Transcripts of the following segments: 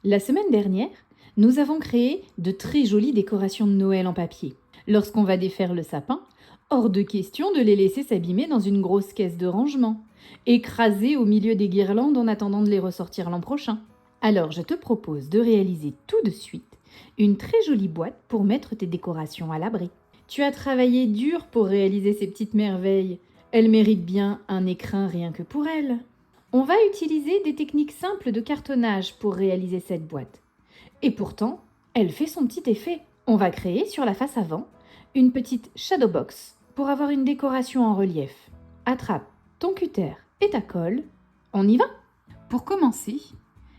La semaine dernière, nous avons créé de très jolies décorations de Noël en papier. Lorsqu'on va défaire le sapin, hors de question de les laisser s'abîmer dans une grosse caisse de rangement, écrasées au milieu des guirlandes en attendant de les ressortir l'an prochain. Alors je te propose de réaliser tout de suite une très jolie boîte pour mettre tes décorations à l'abri. Tu as travaillé dur pour réaliser ces petites merveilles. Elles méritent bien un écrin rien que pour elles. On va utiliser des techniques simples de cartonnage pour réaliser cette boîte. Et pourtant, elle fait son petit effet. On va créer sur la face avant une petite shadow box pour avoir une décoration en relief. Attrape ton cutter et ta colle. On y va! Pour commencer,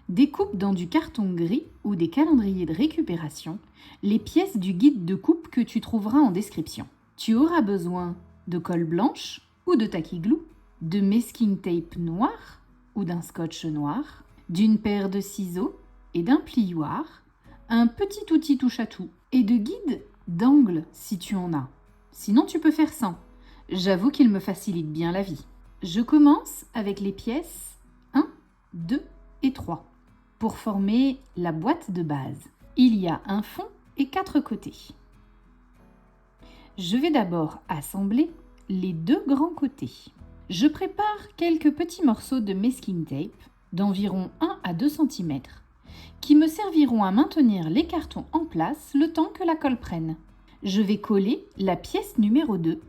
découpe dans du carton gris ou des calendriers de récupération les pièces du guide de coupe que tu trouveras en description. Tu auras besoin de colle blanche ou de tacky glue, de masking tape noir ou d'un scotch noir, d'une paire de ciseaux et d'un plioir, un petit outil touche-à-tout et de guides d'angle si tu en as. Sinon, tu peux faire sans. J'avoue qu'il me facilite bien la vie. Je commence avec les pièces 1, 2 et 3 pour former la boîte de base. Il y a un fond et 4 côtés. Je vais d'abord assembler les 2 grands côtés. Je prépare quelques petits morceaux de masking tape d'environ 1 à 2 cm qui me serviront à maintenir les cartons en place le temps que la colle prenne. Je vais coller la pièce numéro 2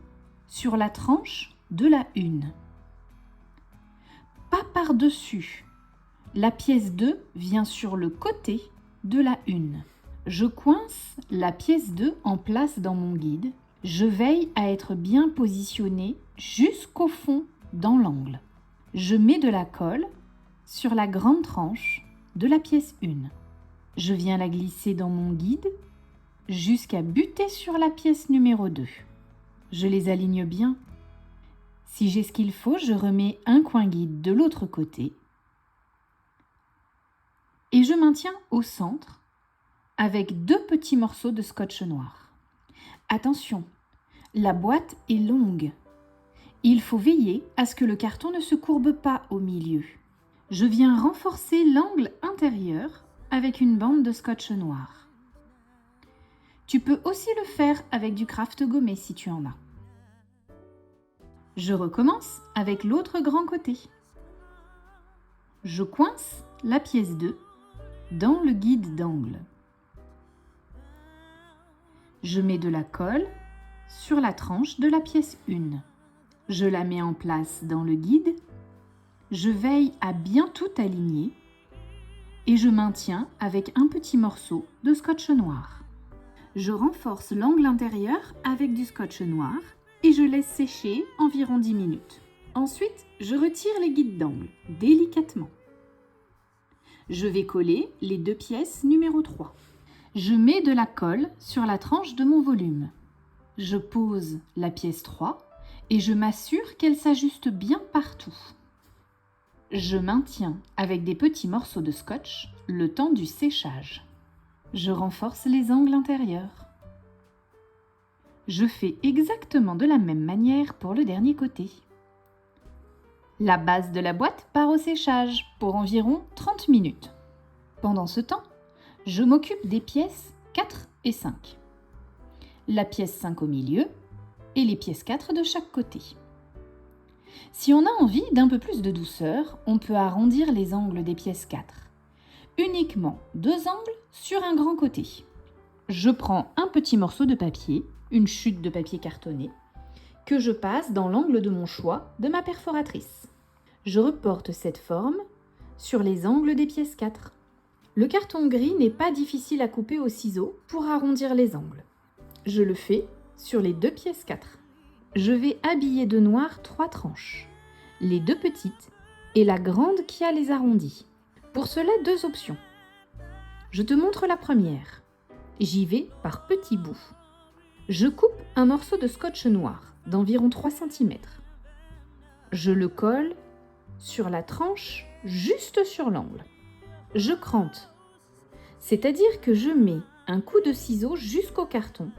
sur la tranche de la 1. Pas par-dessus. La pièce 2 vient sur le côté de la 1. Je coince la pièce 2 en place dans mon guide. Je veille à être bien positionnée jusqu'au fond dans l'angle. Je mets de la colle sur la grande tranche de la pièce 1. Je viens la glisser dans mon guide jusqu'à buter sur la pièce numéro 2. Je les aligne bien. Si j'ai ce qu'il faut, je remets un coin guide de l'autre côté et je maintiens au centre avec 2 petits morceaux de scotch noir. Attention, la boîte est longue. Il faut veiller à ce que le carton ne se courbe pas au milieu. Je viens renforcer l'angle intérieur avec une bande de scotch noir. Tu peux aussi le faire avec du craft gommé si tu en as. Je recommence avec l'autre grand côté. Je coince la pièce 2 dans le guide d'angle. Je mets de la colle sur la tranche de la pièce 1. Je la mets en place dans le guide. Je veille à bien tout aligner et je maintiens avec un petit morceau de scotch noir. Je renforce l'angle intérieur avec du scotch noir et je laisse sécher environ 10 minutes. Ensuite, je retire les guides d'angle délicatement. Je vais coller les 2 pièces numéro 3. Je mets de la colle sur la tranche de mon volume. Je pose la pièce 3 et je m'assure qu'elle s'ajuste bien partout. Je maintiens avec des petits morceaux de scotch le temps du séchage. Je renforce les angles intérieurs. Je fais exactement de la même manière pour le dernier côté. La base de la boîte part au séchage pour environ 30 minutes. Pendant ce temps, je m'occupe des pièces 4 et 5. La pièce 5 au milieu et les pièces 4 de chaque côté. Si on a envie d'un peu plus de douceur, on peut arrondir les angles des pièces 4. Uniquement 2 angles sur un grand côté. Je prends un petit morceau de papier, une chute de papier cartonné, que je passe dans l'angle de mon choix de ma perforatrice. Je reporte cette forme sur les angles des pièces 4. Le carton gris n'est pas difficile à couper au ciseau pour arrondir les angles. Je le fais sur les 2 pièces 4. Je vais habiller de noir 3 tranches, les 2 petites et la grande qui a les arrondis. Pour cela, 2 options. Je te montre la première. J'y vais par petits bouts. Je coupe un morceau de scotch noir d'environ 3 cm. Je le colle sur la tranche juste sur l'angle. Je crante, c'est-à-dire que je mets un coup de ciseau jusqu'au carton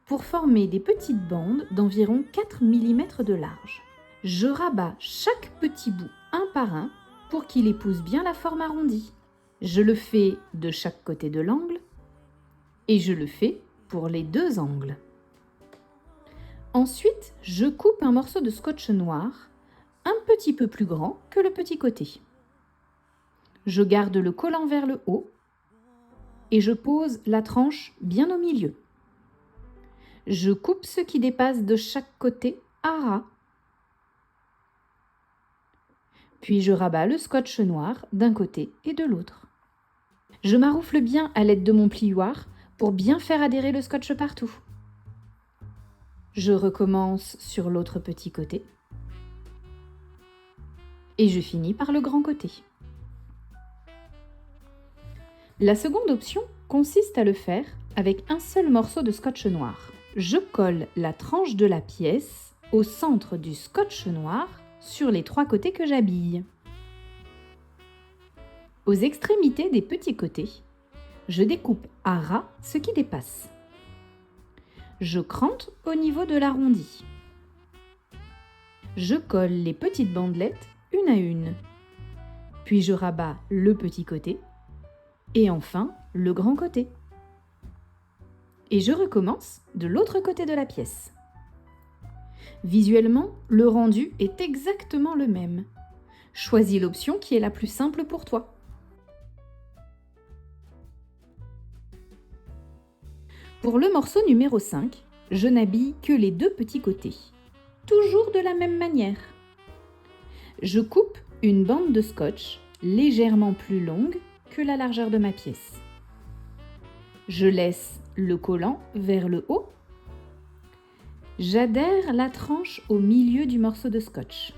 pour former des petites bandes d'environ 4 mm de large. Je rabats chaque petit bout un par un pour qu'il épouse bien la forme arrondie. Je le fais de chaque côté de l'angle et je le fais pour les deux angles. Ensuite, je coupe un morceau de scotch noir un petit peu plus grand que le petit côté. Je garde le collant vers le haut et je pose la tranche bien au milieu. Je coupe ce qui dépasse de chaque côté à ras. Puis je rabats le scotch noir d'un côté et de l'autre. Je maroufle bien à l'aide de mon plioir pour bien faire adhérer le scotch partout. Je recommence sur l'autre petit côté et je finis par le grand côté. La seconde option consiste à le faire avec un seul morceau de scotch noir. Je colle la tranche de la pièce au centre du scotch noir sur les trois côtés que j'habille. Aux extrémités des petits côtés, je découpe à ras ce qui dépasse. Je crante au niveau de l'arrondi. Je colle les petites bandelettes une à une. Puis je rabats le petit côté et enfin le grand côté. Et je recommence de l'autre côté de la pièce. Visuellement, le rendu est exactement le même. Choisis l'option qui est la plus simple pour toi. Pour le morceau numéro 5, je n'habille que les deux petits côtés, toujours de la même manière. Je coupe une bande de scotch légèrement plus longue que la largeur de ma pièce. Je laisse le collant vers le haut. J'adhère la tranche au milieu du morceau de scotch.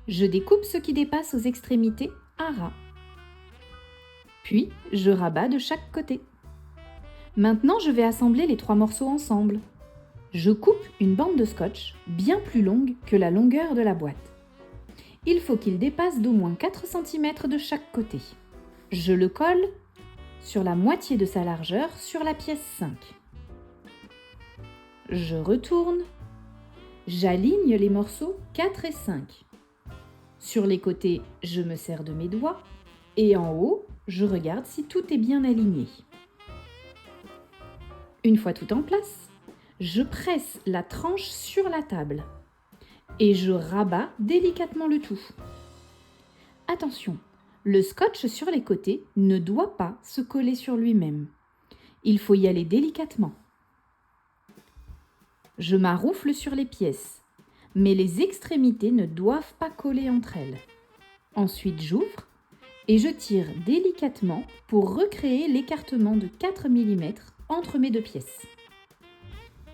Je découpe ce qui dépasse aux extrémités à ras. Puis, je rabats de chaque côté. Maintenant, je vais assembler les trois morceaux ensemble. Je coupe une bande de scotch bien plus longue que la longueur de la boîte. Il faut qu'il dépasse d'au moins 4 cm de chaque côté. Je le colle sur la moitié de sa largeur sur la pièce 5. Je retourne. J'aligne les morceaux 4 et 5. Sur les côtés, je me sers de mes doigts et en haut, je regarde si tout est bien aligné. Une fois tout en place, je presse la tranche sur la table et je rabats délicatement le tout. Attention, le scotch sur les côtés ne doit pas se coller sur lui-même. Il faut y aller délicatement. Je maroufle sur les pièces, mais les extrémités ne doivent pas coller entre elles. Ensuite, j'ouvre et je tire délicatement pour recréer l'écartement de 4 mm entre mes deux pièces.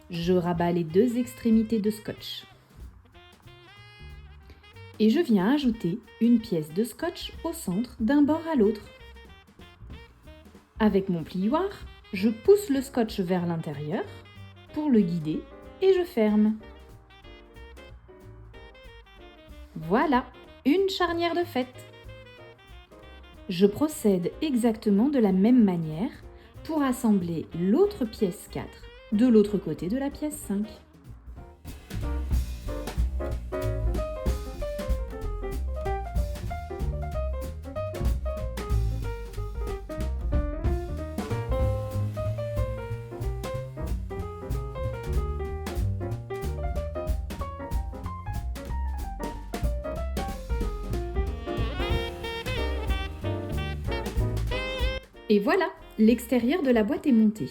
Je rabats les deux extrémités de scotch. Et je viens ajouter une pièce de scotch au centre d'un bord à l'autre. Avec mon plioir, je pousse le scotch vers l'intérieur pour le guider et je ferme. Voilà, une charnière de fête. Je procède exactement de la même manière pour assembler l'autre pièce 4 de l'autre côté de la pièce 5. Et voilà, l'extérieur de la boîte est monté.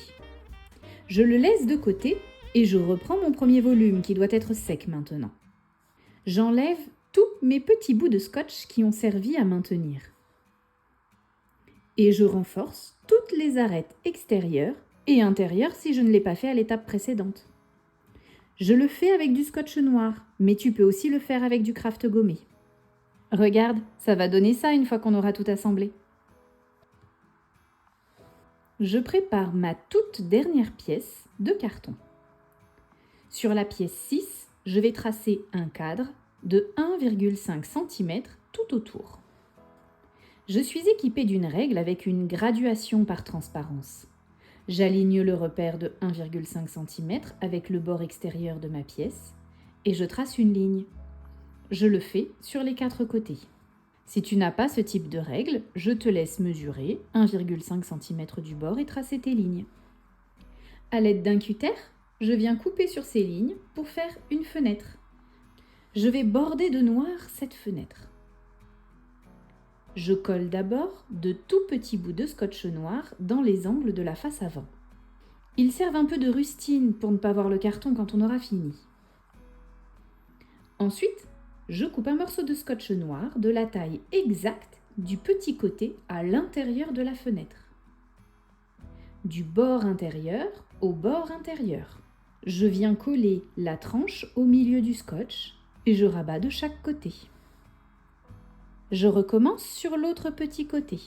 Je le laisse de côté et je reprends mon premier volume qui doit être sec maintenant. J'enlève tous mes petits bouts de scotch qui ont servi à maintenir. Et je renforce toutes les arêtes extérieures et intérieures si je ne l'ai pas fait à l'étape précédente. Je le fais avec du scotch noir, mais tu peux aussi le faire avec du craft gommé. Regarde, ça va donner ça une fois qu'on aura tout assemblé. Je prépare ma toute dernière pièce de carton. Sur la pièce 6, je vais tracer un cadre de 1,5 cm tout autour. Je suis équipée d'une règle avec une graduation par transparence. J'aligne le repère de 1,5 cm avec le bord extérieur de ma pièce et je trace une ligne. Je le fais sur les 4 côtés. Si tu n'as pas ce type de règle, je te laisse mesurer 1,5 cm du bord et tracer tes lignes. À l'aide d'un cutter, je viens couper sur ces lignes pour faire une fenêtre. Je vais border de noir cette fenêtre. Je colle d'abord de tout petits bouts de scotch noir dans les angles de la face avant. Ils servent un peu de rustine pour ne pas voir le carton quand on aura fini. Ensuite, je coupe un morceau de scotch noir de la taille exacte du petit côté à l'intérieur de la fenêtre. Du bord intérieur au bord intérieur. Je viens coller la tranche au milieu du scotch et je rabats de chaque côté. Je recommence sur l'autre petit côté.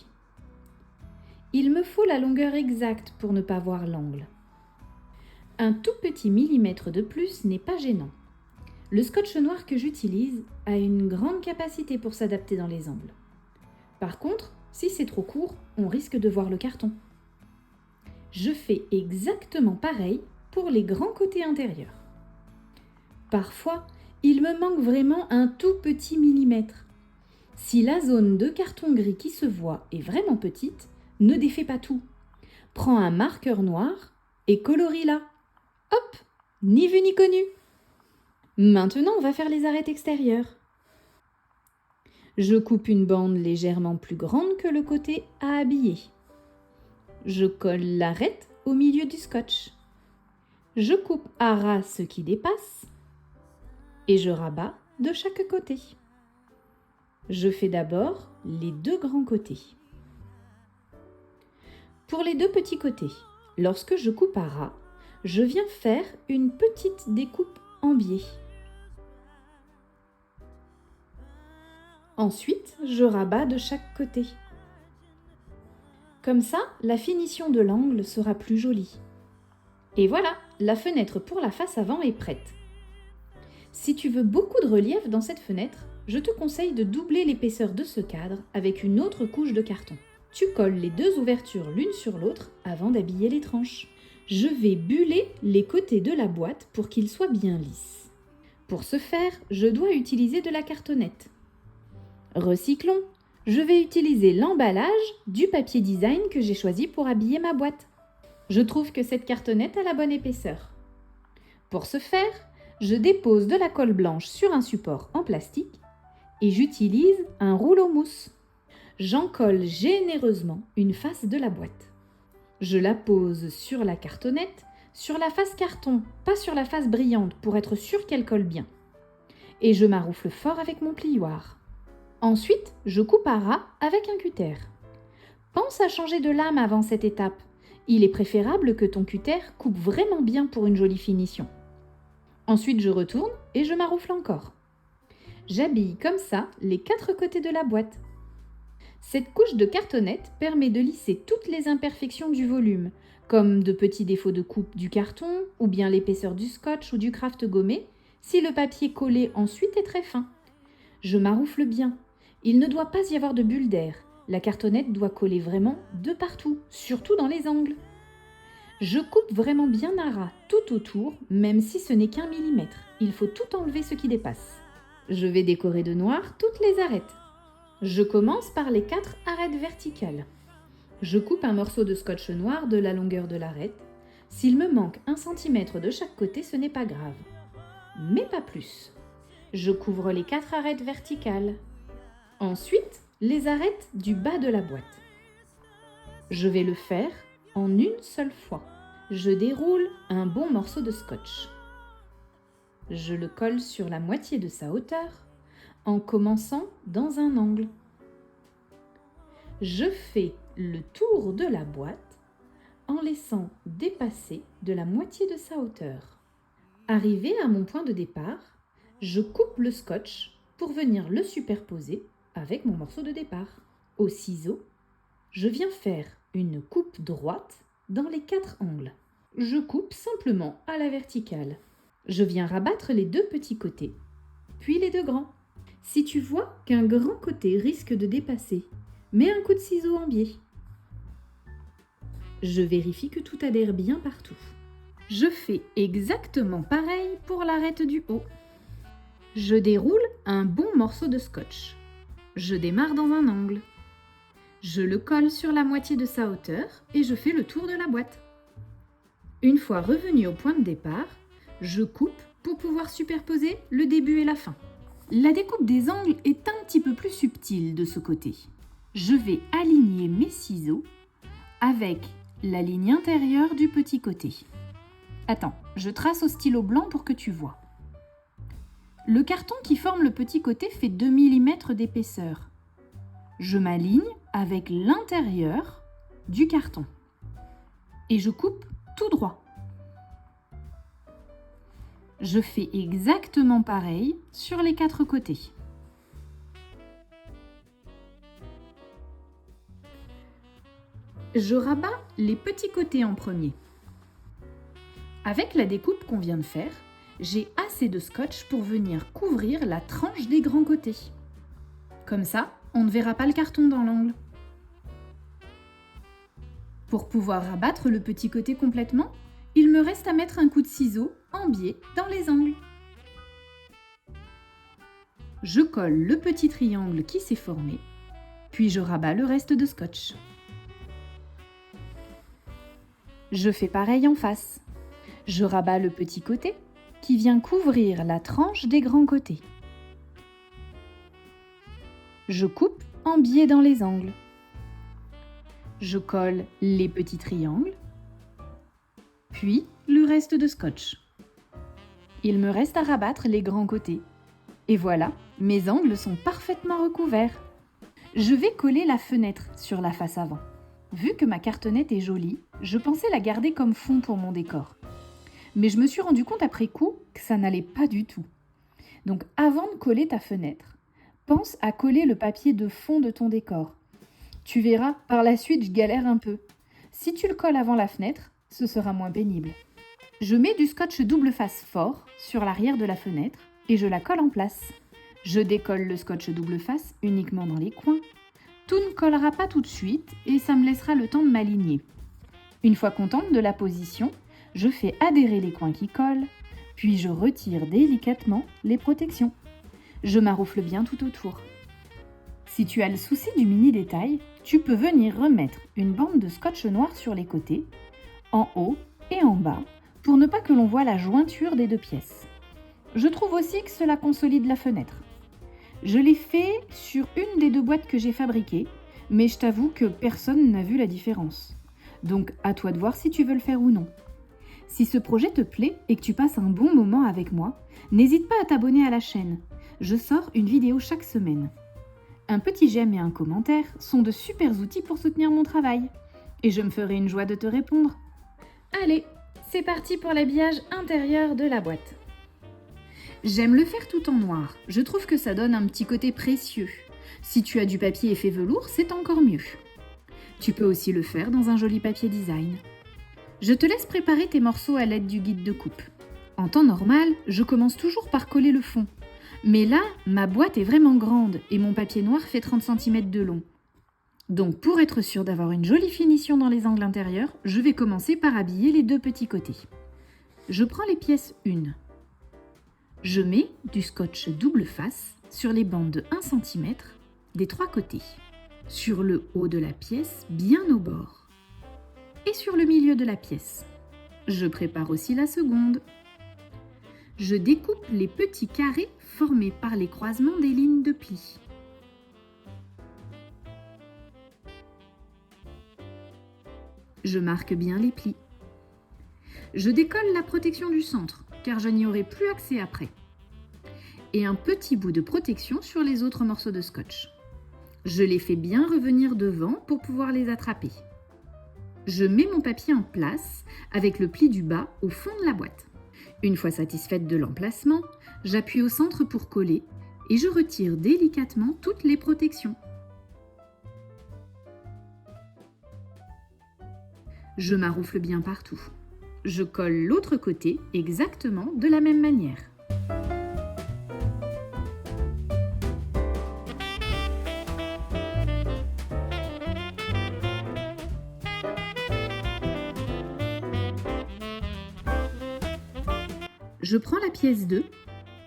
Il me faut la longueur exacte pour ne pas voir l'angle. Un tout petit millimètre de plus n'est pas gênant. Le scotch noir que j'utilise a une grande capacité pour s'adapter dans les angles. Par contre, si c'est trop court, on risque de voir le carton. Je fais exactement pareil pour les grands côtés intérieurs. Parfois, il me manque vraiment un tout petit millimètre. Si la zone de carton gris qui se voit est vraiment petite, ne défais pas tout. Prends un marqueur noir et colorie-la. Hop, ni vu ni connu. Maintenant, on va faire les arêtes extérieures. Je coupe une bande légèrement plus grande que le côté à habiller. Je colle l'arête au milieu du scotch. Je coupe à ras ce qui dépasse et je rabats de chaque côté. Je fais d'abord les deux grands côtés. Pour les deux petits côtés, lorsque je coupe à ras, je viens faire une petite découpe en biais. Ensuite, je rabats de chaque côté. Comme ça, la finition de l'angle sera plus jolie. Et voilà, la fenêtre pour la face avant est prête. Si tu veux beaucoup de relief dans cette fenêtre, je te conseille de doubler l'épaisseur de ce cadre avec une autre couche de carton. Tu colles les deux ouvertures l'une sur l'autre avant d'habiller les tranches. Je vais buller les côtés de la boîte pour qu'ils soient bien lisses. Pour ce faire, je dois utiliser de la cartonnette. Recyclons. Je vais utiliser l'emballage du papier design que j'ai choisi pour habiller ma boîte. Je trouve que cette cartonnette a la bonne épaisseur. Pour ce faire, je dépose de la colle blanche sur un support en plastique et j'utilise un rouleau mousse. J'en colle généreusement une face de la boîte. Je la pose sur la cartonnette, sur la face carton, pas sur la face brillante pour être sûr qu'elle colle bien. Et je maroufle fort avec mon plioir. Ensuite, je coupe à ras avec un cutter. Pense à changer de lame avant cette étape. Il est préférable que ton cutter coupe vraiment bien pour une jolie finition. Ensuite, je retourne et je maroufle encore. J'habille comme ça les quatre côtés de la boîte. Cette couche de cartonnette permet de lisser toutes les imperfections du volume, comme de petits défauts de coupe du carton, ou bien l'épaisseur du scotch ou du craft gommé, si le papier collé ensuite est très fin. Je maroufle bien. Il ne doit pas y avoir de bulles d'air. La cartonnette doit coller vraiment de partout, surtout dans les angles. Je coupe vraiment bien à ras tout autour, même si ce n'est qu'1 millimètre. Il faut tout enlever ce qui dépasse. Je vais décorer de noir toutes les arêtes. Je commence par les 4 arêtes verticales. Je coupe un morceau de scotch noir de la longueur de l'arête. S'il me manque 1 cm de chaque côté, ce n'est pas grave. Mais pas plus. Je couvre les 4 arêtes verticales. Ensuite, les arêtes du bas de la boîte. Je vais le faire en une seule fois. Je déroule un bon morceau de scotch. Je le colle sur la moitié de sa hauteur en commençant dans un angle. Je fais le tour de la boîte en laissant dépasser de la moitié de sa hauteur. Arrivé à mon point de départ, je coupe le scotch pour venir le superposer avec mon morceau de départ. Au ciseau, je viens faire une coupe droite dans les 4 angles. Je coupe simplement à la verticale. Je viens rabattre les 2 petits côtés, puis les 2 grands. Si tu vois qu'un grand côté risque de dépasser, mets un coup de ciseau en biais. Je vérifie que tout adhère bien partout. Je fais exactement pareil pour l'arête du haut. Je déroule un bon morceau de scotch. Je démarre dans un angle. Je le colle sur la moitié de sa hauteur et je fais le tour de la boîte. Une fois revenu au point de départ, je coupe pour pouvoir superposer le début et la fin. La découpe des angles est un petit peu plus subtile de ce côté. Je vais aligner mes ciseaux avec la ligne intérieure du petit côté. Attends, je trace au stylo blanc pour que tu vois. Le carton qui forme le petit côté fait 2 mm d'épaisseur. Je m'aligne avec l'intérieur du carton et je coupe tout droit. Je fais exactement pareil sur les 4 côtés. Je rabats les petits côtés en premier. Avec la découpe qu'on vient de faire, j'ai assez de scotch pour venir couvrir la tranche des grands côtés. Comme ça, on ne verra pas le carton dans l'angle. Pour pouvoir rabattre le petit côté complètement, il me reste à mettre un coup de ciseau en biais dans les angles. Je colle le petit triangle qui s'est formé, puis je rabats le reste de scotch. Je fais pareil en face. Je rabats le petit côté qui vient couvrir la tranche des grands côtés. Je coupe en biais dans les angles. Je colle les petits triangles, puis le reste de scotch. Il me reste à rabattre les grands côtés. Et voilà, mes angles sont parfaitement recouverts. Je vais coller la fenêtre sur la face avant. Vu que ma cartonnette est jolie, je pensais la garder comme fond pour mon décor. Mais je me suis rendu compte après coup que ça n'allait pas du tout. Donc avant de coller ta fenêtre, pense à coller le papier de fond de ton décor. Tu verras, par la suite, je galère un peu. Si tu le colles avant la fenêtre, ce sera moins pénible. Je mets du scotch double face fort sur l'arrière de la fenêtre et je la colle en place. Je décolle le scotch double face uniquement dans les coins. Tout ne collera pas tout de suite et ça me laissera le temps de m'aligner. Une fois contente de la position, je fais adhérer les coins qui collent, puis je retire délicatement les protections. Je maroufle bien tout autour. Si tu as le souci du mini détail, tu peux venir remettre une bande de scotch noir sur les côtés, en haut et en bas, pour ne pas que l'on voie la jointure des deux pièces. Je trouve aussi que cela consolide la fenêtre. Je l'ai fait sur une des 2 boîtes que j'ai fabriquées, mais je t'avoue que personne n'a vu la différence. Donc à toi de voir si tu veux le faire ou non. Si ce projet te plaît et que tu passes un bon moment avec moi, n'hésite pas à t'abonner à la chaîne. Je sors une vidéo chaque semaine. Un petit j'aime et un commentaire sont de super outils pour soutenir mon travail. Et je me ferai une joie de te répondre. Allez, c'est parti pour l'habillage intérieur de la boîte. J'aime le faire tout en noir. Je trouve que ça donne un petit côté précieux. Si tu as du papier effet velours, c'est encore mieux. Tu peux aussi le faire dans un joli papier design. Je te laisse préparer tes morceaux à l'aide du guide de coupe. En temps normal, je commence toujours par coller le fond. Mais là, ma boîte est vraiment grande et mon papier noir fait 30 cm de long. Donc pour être sûr d'avoir une jolie finition dans les angles intérieurs, je vais commencer par habiller les 2 petits côtés. Je prends les pièces 1. Je mets du scotch double face sur les bandes de 1 cm des 3 côtés, sur le haut de la pièce bien au bord et sur le milieu de la pièce. Je prépare aussi la seconde. Je découpe les petits carrés formés par les croisements des lignes de plis. Je marque bien les plis. Je décolle la protection du centre, car je n'y aurai plus accès après. Et un petit bout de protection sur les autres morceaux de scotch. Je les fais bien revenir devant pour pouvoir les attraper. Je mets mon papier en place avec le pli du bas au fond de la boîte. Une fois satisfaite de l'emplacement, j'appuie au centre pour coller et je retire délicatement toutes les protections. Je maroufle bien partout. Je colle l'autre côté exactement de la même manière. Je prends la pièce 2,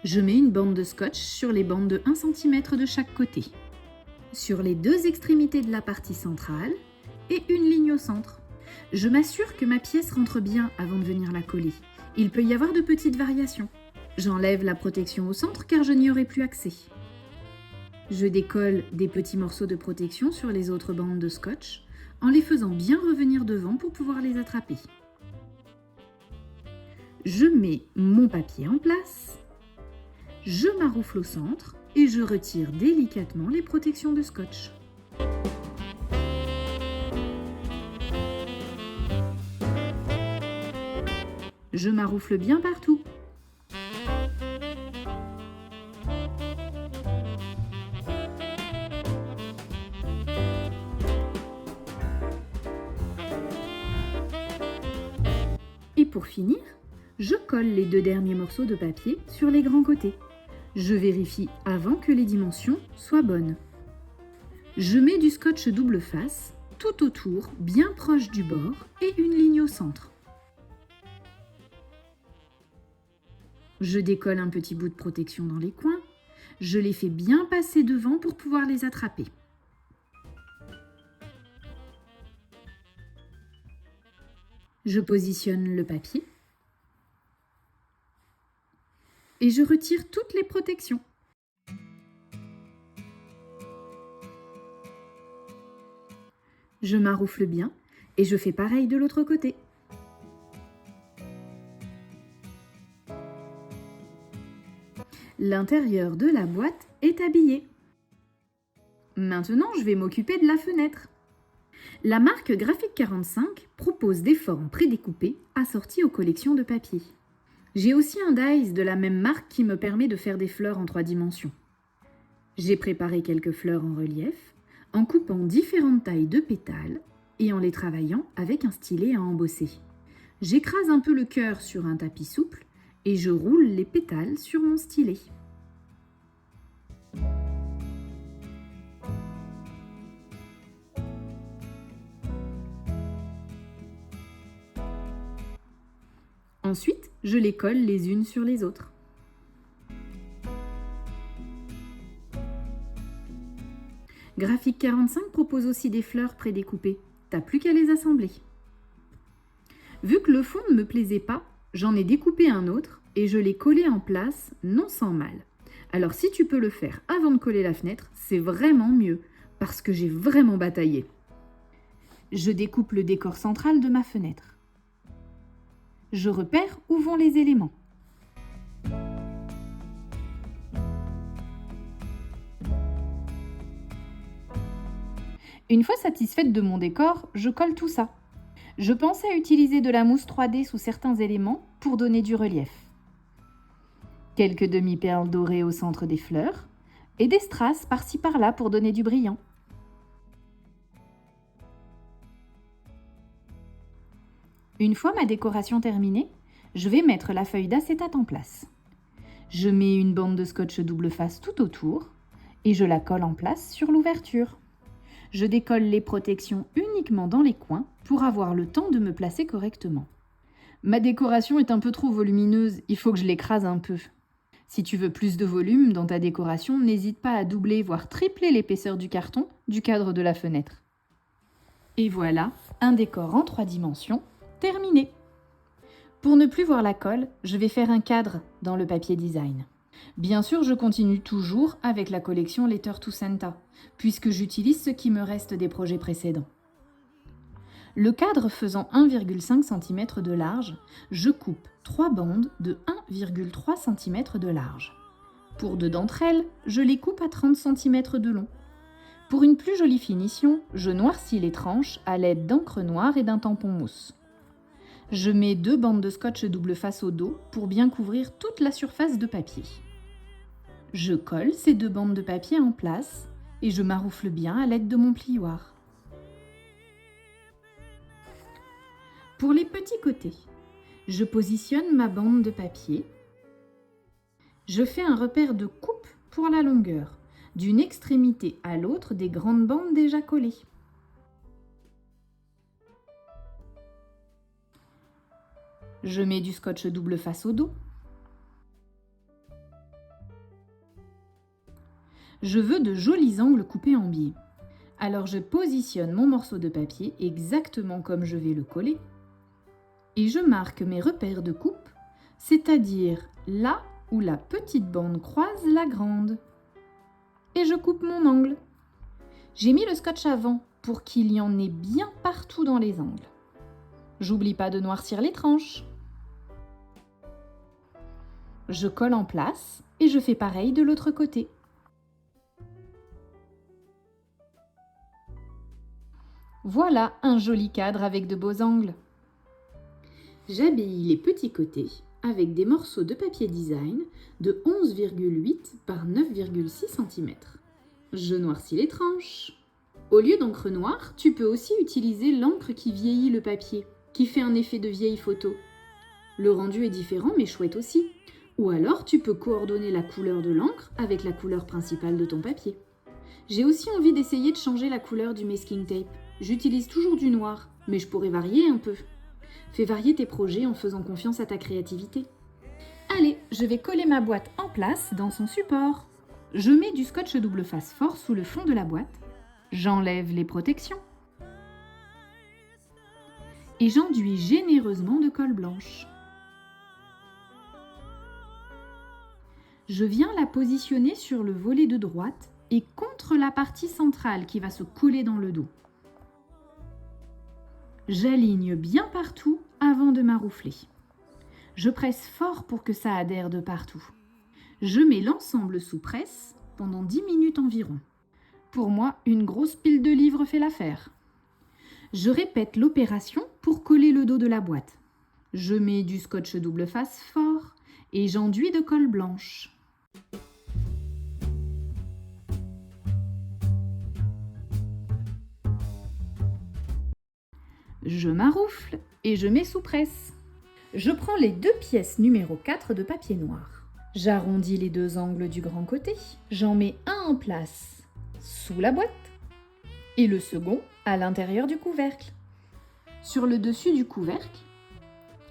je mets une bande de scotch sur les bandes de 1 cm de chaque côté. sur les deux extrémités de la partie centrale et une ligne au centre. Je m'assure que ma pièce rentre bien avant de venir la coller. Il peut y avoir de petites variations. J'enlève la protection au centre car je n'y aurai plus accès. Je décolle des petits morceaux de protection sur les autres bandes de scotch en les faisant bien revenir devant pour pouvoir les attraper. Je mets mon papier en place, je maroufle au centre et je retire délicatement les protections de scotch. Je maroufle bien partout. Et pour finir, je colle les deux derniers morceaux de papier sur les grands côtés. Je vérifie avant que les dimensions soient bonnes. Je mets du scotch double face tout autour, bien proche du bord et une ligne au centre. Je décolle un petit bout de protection dans les coins. Je les fais bien passer devant pour pouvoir les attraper. Je positionne le papier et je retire toutes les protections. Je maroufle bien et je fais pareil de l'autre côté. L'intérieur de la boîte est habillé. Maintenant, je vais m'occuper de la fenêtre. La marque Graphic 45 propose des formes prédécoupées assorties aux collections de papier. J'ai aussi un dies de la même marque qui me permet de faire des fleurs en 3 dimensions. J'ai préparé quelques fleurs en relief en coupant différentes tailles de pétales et en les travaillant avec un stylet à embosser. J'écrase un peu le cœur sur un tapis souple et je roule les pétales sur mon stylet. Ensuite, je les colle les unes sur les autres. Graphic 45 propose aussi des fleurs prédécoupées. T'as plus qu'à les assembler. Vu que le fond ne me plaisait pas, j'en ai découpé un autre et je l'ai collé en place, non sans mal. Alors si tu peux le faire avant de coller la fenêtre, c'est vraiment mieux, parce que j'ai vraiment bataillé. Je découpe le décor central de ma fenêtre. Je repère où vont les éléments. Une fois satisfaite de mon décor, je colle tout ça. Je pensais à utiliser de la mousse 3D sous certains éléments pour donner du relief. Quelques demi-perles dorées au centre des fleurs et des strass par-ci par-là pour donner du brillant. Une fois ma décoration terminée, je vais mettre la feuille d'acétate en place. Je mets une bande de scotch double face tout autour et je la colle en place sur l'ouverture. Je décolle les protections uniquement dans les coins pour avoir le temps de me placer correctement. Ma décoration est un peu trop volumineuse, il faut que je l'écrase un peu. Si tu veux plus de volume dans ta décoration, n'hésite pas à doubler voire tripler l'épaisseur du carton du cadre de la fenêtre. Et voilà, un décor en 3 dimensions terminé. Pour ne plus voir la colle, je vais faire un cadre dans le papier design. Bien sûr, je continue toujours avec la collection Letter to Santa, puisque j'utilise ce qui me reste des projets précédents. Le cadre faisant 1,5 cm de large, je coupe 3 bandes de 1,3 cm de large. Pour 2 d'entre elles, je les coupe à 30 cm de long. Pour une plus jolie finition, je noircis les tranches à l'aide d'encre noire et d'un tampon mousse. Je mets 2 bandes de scotch double face au dos pour bien couvrir toute la surface de papier. Je colle ces 2 bandes de papier en place et je maroufle bien à l'aide de mon plioir. Pour les petits côtés, je positionne ma bande de papier. Je fais un repère de coupe pour la longueur, d'une extrémité à l'autre des grandes bandes déjà collées. Je mets du scotch double face au dos. Je veux de jolis angles coupés en biais. Alors je positionne mon morceau de papier exactement comme je vais le coller. Et je marque mes repères de coupe, c'est-à-dire là où la petite bande croise la grande. Et je coupe mon angle. J'ai mis le scotch avant pour qu'il y en ait bien partout dans les angles. J'oublie pas de noircir les tranches. Je colle en place et je fais pareil de l'autre côté. Voilà un joli cadre avec de beaux angles. J'habille les petits côtés avec des morceaux de papier design de 11,8 par 9,6 cm. Je noircis les tranches. Au lieu d'encre noire, tu peux aussi utiliser l'encre qui vieillit le papier, qui fait un effet de vieille photo. Le rendu est différent mais chouette aussi. Ou alors tu peux coordonner la couleur de l'encre avec la couleur principale de ton papier. J'ai aussi envie d'essayer de changer la couleur du masking tape. J'utilise toujours du noir, mais je pourrais varier un peu. Fais varier tes projets en faisant confiance à ta créativité. Allez, je vais coller ma boîte en place dans son support. Je mets du scotch double face fort sous le fond de la boîte. J'enlève les protections. Et j'enduis généreusement de colle blanche. Je viens la positionner sur le volet de droite et contre la partie centrale qui va se coller dans le dos. J'aligne bien partout avant de maroufler. Je presse fort pour que ça adhère de partout. Je mets l'ensemble sous presse pendant 10 minutes environ. Pour moi, une grosse pile de livres fait l'affaire. Je répète l'opération pour coller le dos de la boîte. Je mets du scotch double face fort et j'enduis de colle blanche. Je maroufle et je mets sous presse. Je prends les deux pièces numéro 4 de papier noir. J'arrondis les deux angles du grand côté. J'en mets un en place sous la boîte et le second à l'intérieur du couvercle. Sur le dessus du couvercle,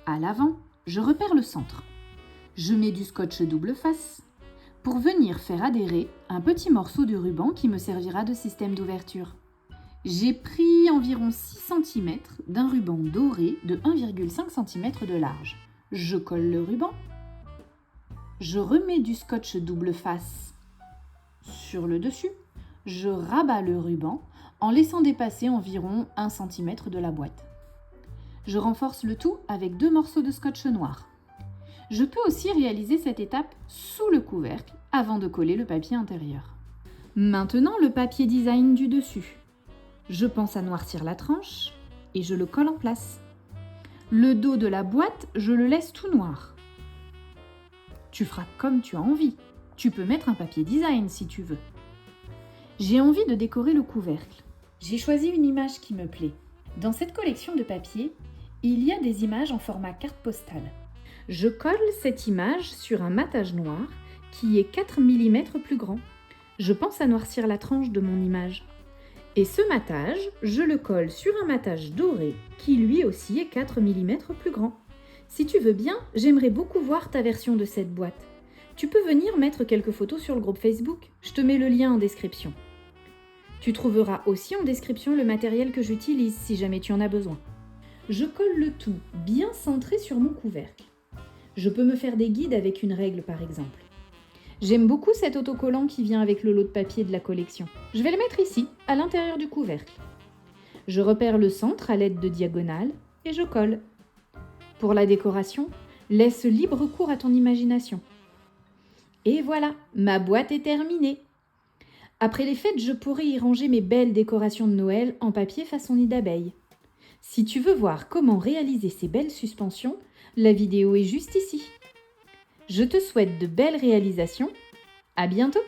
à l'avant, je repère le centre. Je mets du scotch double face pour venir faire adhérer un petit morceau de ruban qui me servira de système d'ouverture. J'ai pris environ 6 cm d'un ruban doré de 1,5 cm de large. Je colle le ruban. Je remets du scotch double face sur le dessus. Je rabats le ruban en laissant dépasser environ 1 cm de la boîte. Je renforce le tout avec 2 morceaux de scotch noir. Je peux aussi réaliser cette étape sous le couvercle avant de coller le papier intérieur. Maintenant, le papier design du dessus. Je pense à noircir la tranche et je le colle en place. Le dos de la boîte, je le laisse tout noir. Tu feras comme tu as envie. Tu peux mettre un papier design si tu veux. J'ai envie de décorer le couvercle. J'ai choisi une image qui me plaît. Dans cette collection de papier, il y a des images en format carte postale. Je colle cette image sur un matage noir qui est 4 mm plus grand. Je pense à noircir la tranche de mon image. Et ce matage, je le colle sur un matage doré qui lui aussi est 4 mm plus grand. Si tu veux bien, j'aimerais beaucoup voir ta version de cette boîte. Tu peux venir mettre quelques photos sur le groupe Facebook. Je te mets le lien en description. Tu trouveras aussi en description le matériel que j'utilise si jamais tu en as besoin. Je colle le tout bien centré sur mon couvercle. Je peux me faire des guides avec une règle par exemple. J'aime beaucoup cet autocollant qui vient avec le lot de papier de la collection. Je vais le mettre ici, à l'intérieur du couvercle. Je repère le centre à l'aide de diagonales et je colle. Pour la décoration, laisse libre cours à ton imagination. Et voilà, ma boîte est terminée. Après les fêtes, je pourrai y ranger mes belles décorations de Noël en papier façon nid d'abeille. Si tu veux voir comment réaliser ces belles suspensions, la vidéo est juste ici. Je te souhaite de belles réalisations. À bientôt!